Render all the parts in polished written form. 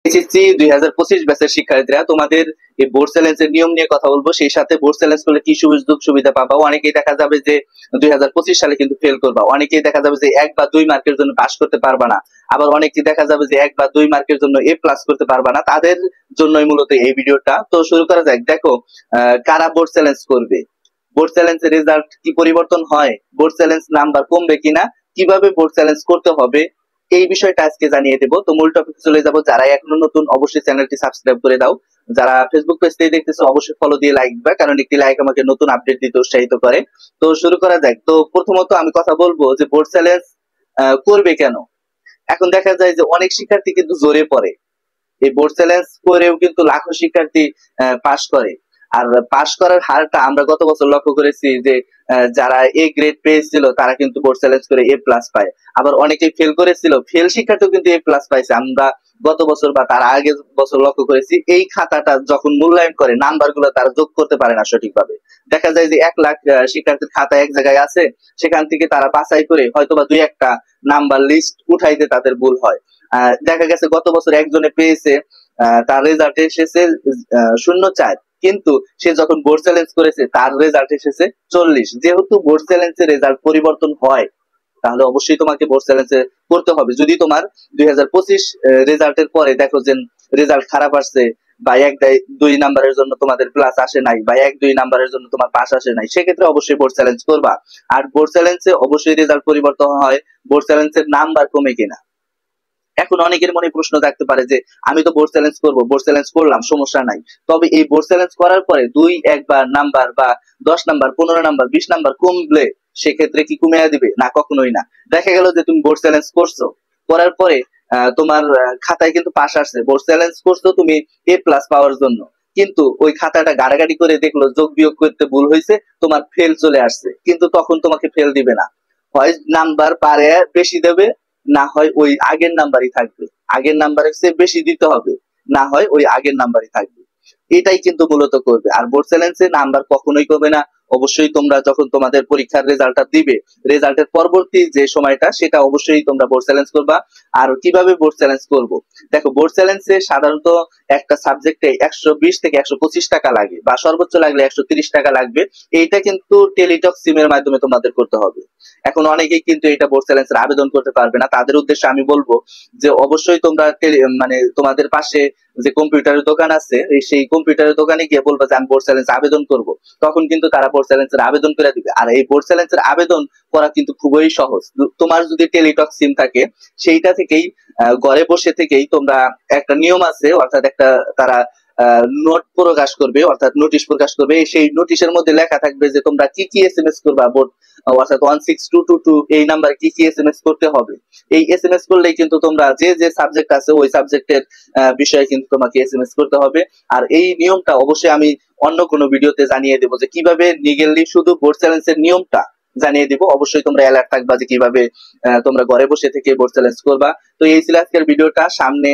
SSC 2025 ব্যাচের শিক্ষার্থীরা, তোমাদের এই বোর্ড চ্যালেঞ্জের নিয়ম নিয়ে কথা বলবো, সেই সাথে বোর্ড চ্যালেঞ্জ করলে কি সুযোগ সুবিধা পাবা। অনেকেই দেখা যাবে যে 2025 সালে কিন্তু ফেল করবা, অনেকেই দেখা যাবে যে 1 বা 2 মার্কের জন্য পাস করতে পারবা না, আবার অনেকেই দেখা যাবে যে 1 বা 2 মার্কের জন্য এ প্লাস করতে পারবা না। তাদের জন্যই মূলত এই ভিডিওটা। তো শুরু করা যাক। দেখো, কারা বোর্ড চ্যালেঞ্জ করবে, বোর্ড চ্যালেঞ্জের রেজাল্ট কি পরিবর্তন হয়, বোর্ড চ্যালেঞ্জ নাম্বার কমবে কিনা, কিভাবে বোর্ড চ্যালেঞ্জ করতে হবে, এই বিষয়টা আজকে জানিয়ে দেবো। তো মূল টপিকে চলে যাবো। যারা এখনো নতুন অবশ্যই চ্যানেলটি সাবস্ক্রাইব করে দাও, যারা ফেসবুক পেজ থেকে দেখতেছো অবশ্যই ফলো দিয়ে লাইক দিবা, কারণ একটি লাইক আমাকে নতুন আপডেট দিতে উৎসাহিত করে। তো শুরু করা যাক। তো প্রথমত আমি কথা বলবো যে বোর্ড চ্যালেঞ্জ করবে কেন। এখন দেখা যায় যে অনেক শিক্ষার্থী কিন্তু জোরে পড়ে, এই বোর্ড চ্যালেঞ্জ করেও কিন্তু লাখো শিক্ষার্থী পাশ করে। আর পাশ করার হারটা আমরা গত বছর লক্ষ্য করেছি যে যারা এ গ্রেড পেয়েছিল তারা কিন্তু বোর্ড চ্যালেঞ্জ করে এ প্লাস পায়, আবার অনেকেই ফেল করেছিল, ফেল শিক্ষার্থীও কিন্তু এ প্লাস পাইছে। আমরা গত বছর বা তার আগের বছর লক্ষ্য করেছি এই খাতাটা যখন মূল্যায়ন করে নাম্বার গুলো তারা যোগ করতে পারে না সঠিকভাবে। দেখা যায় যে 1 লাখ শিক্ষার্থীর খাতা এক জায়গায় আছে, সেখান থেকে তারা বাছাই করে হয়তোবা 2-1টা নাম্বার লিস্ট উঠাইতে তাদের ভুল হয়। দেখা গেছে গত বছর একজনে পেয়েছে, তার রেজাল্ট এসেছে 0.4, কিন্তু সে যখন বোর্ড চ্যালেঞ্জ করেছে তার রেজাল্ট এসেছে 40। যেহেতু বোর্ড চ্যালেঞ্জের রেজাল্ট পরিবর্তন হয়, তাহলে অবশ্যই তোমাকে বোর্ড চ্যালেঞ্জ করতে হবে। যদি তোমার 2025 রেজাল্টের পরে দেখো যে রেজাল্ট খারাপ আসছে, বা 1-2 নাম্বারের জন্য তোমাদের প্লাস আসে নাই, বা 1-2 নাম্বারের জন্য তোমার পাস আসে নাই, সেক্ষেত্রে অবশ্যই বোর্ড চ্যালেঞ্জ করবা। আর বোর্ড চ্যালেঞ্জে অবশ্যই রেজাল্ট পরিবর্তন হয়, বোর্ড চ্যালেঞ্জের নাম্বার কমে কিনা। এখন অনেকের মনে প্রশ্ন থাকতে পারে যে আমি তো বোর্ড চ্যালেঞ্জ করবো, বোর্ড চ্যালেঞ্জ করলাম, সমস্যা নাই, তবে এই বোর্ড চ্যালেঞ্জ করার পরে 2-1 নাম্বার বা 10 নাম্বার, 15 নাম্বার, 20 নাম্বার কমলে সেক্ষেত্রে কি কমিয়ে দিবে? না, কখনোই না। দেখা গেল যে তুমি বোর্ড চ্যালেঞ্জ করছো, করার পরে তোমার খাতায় কিন্তু পাস আসছে, বোর্ড চ্যালেঞ্জ করছো তুমি এ প্লাস পাওয়ার জন্য, কিন্তু ওই খাতাটা গাড়াগাড়ি করে দেখলো যোগ বিয়োগ করতে ভুল হয়েছে, তোমার ফেল চলে আসছে, কিন্তু তখন তোমাকে ফেল দিবে না, হয় নাম্বার পারে বেশি দেবে, না হয় ওই আগের নাম্বারই থাকবে। আগের নাম্বারের চেয়ে বেশি দিতে হবে, না হয় ওই আগের নাম্বারই থাকবে। এটাই কিন্তু মূলত করবে। আর বোর্ড চ্যালেঞ্জে নাম্বার কখনোই কমবে না। অবশ্যই তোমরা যখন তোমাদের পরীক্ষার রেজাল্টটা দিবে, রেজাল্টের পরবর্তী যে সময়টা সেটা অবশ্যই তোমরা বোর্ড চ্যালেঞ্জ করবা। আর কিভাবে বোর্ড চ্যালেঞ্জ করব, দেখো বোর্ড চ্যালেঞ্জে সাধারণত একটা সাবজেক্টে 120 থেকে 125 টাকা লাগে, বা সর্বোচ্চ লাগলে 130 টাকা লাগবে। এইটা কিন্তু টেলিটক সিমের মাধ্যমে তোমাদের করতে হবে। এখন অনেকেই কিন্তু এটা বোর্ড চ্যালেঞ্জের আবেদন করতে পারবে না, তাদের উদ্দেশ্যে আমি বলবো যে অবশ্যই তোমরা মানে তোমাদের পাশে যে কম্পিউটারের দোকান আছে, সেই কম্পিউটারের দোকানে গিয়ে বলবা যে আমি বোর্ড চ্যালেঞ্জ আবেদন করব, তখন কিন্তু তারা বোর্ড চ্যালেঞ্জের আবেদন করে দিবে। আর এই বোর্ড চ্যালেঞ্জের আবেদন করা কিন্তু খুবই সহজ। তোমার যদি টেলিটক সিম থাকে, সেইটা থেকেই ঘরে বসে থেকেই তোমরা, একটা নিয়ম আছে, অর্থাৎ একটা তারা নোট প্রকাশ করবে, অর্থাৎ নোটিশ প্রকাশ করবে, সেই নোটিশের মধ্যে লেখা থাকবে যে তোমরা কি কি এসএমএস করবা, বোর্ড অর্থাৎ 16222 এই নাম্বারে কি কি এসএমএস করতে হবে। এই এসএমএস করলেই কিন্তু তোমরা যে যে সাবজেক্ট আছে ওই সাবজেক্টের বিষয়ে কিন্তু তোমাকে এসএমএস করতে হবে। আর এই নিয়মটা অবশ্যই আমি অন্য কোনো ভিডিওতে জানিয়ে দেবো যে কিভাবে লিগ্যালি শুধু বোর্ড চ্যালেঞ্জের নিয়মটা জানিয়ে দিব। অবশ্যই তোমরা অ্যালার্ট থাকবা যে কিভাবে তোমরা ঘরে বসে থেকে বোর্ড চ্যালেঞ্জ করবা। তো এই ছিল আজকের ভিডিওটা। সামনে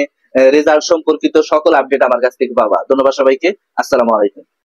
রেজাল্ট সম্পর্কিত সকল আপডেট আমার কাছ থেকে পাবা। ধন্যবাদ সবাইকে। আসসালামু আলাইকুম।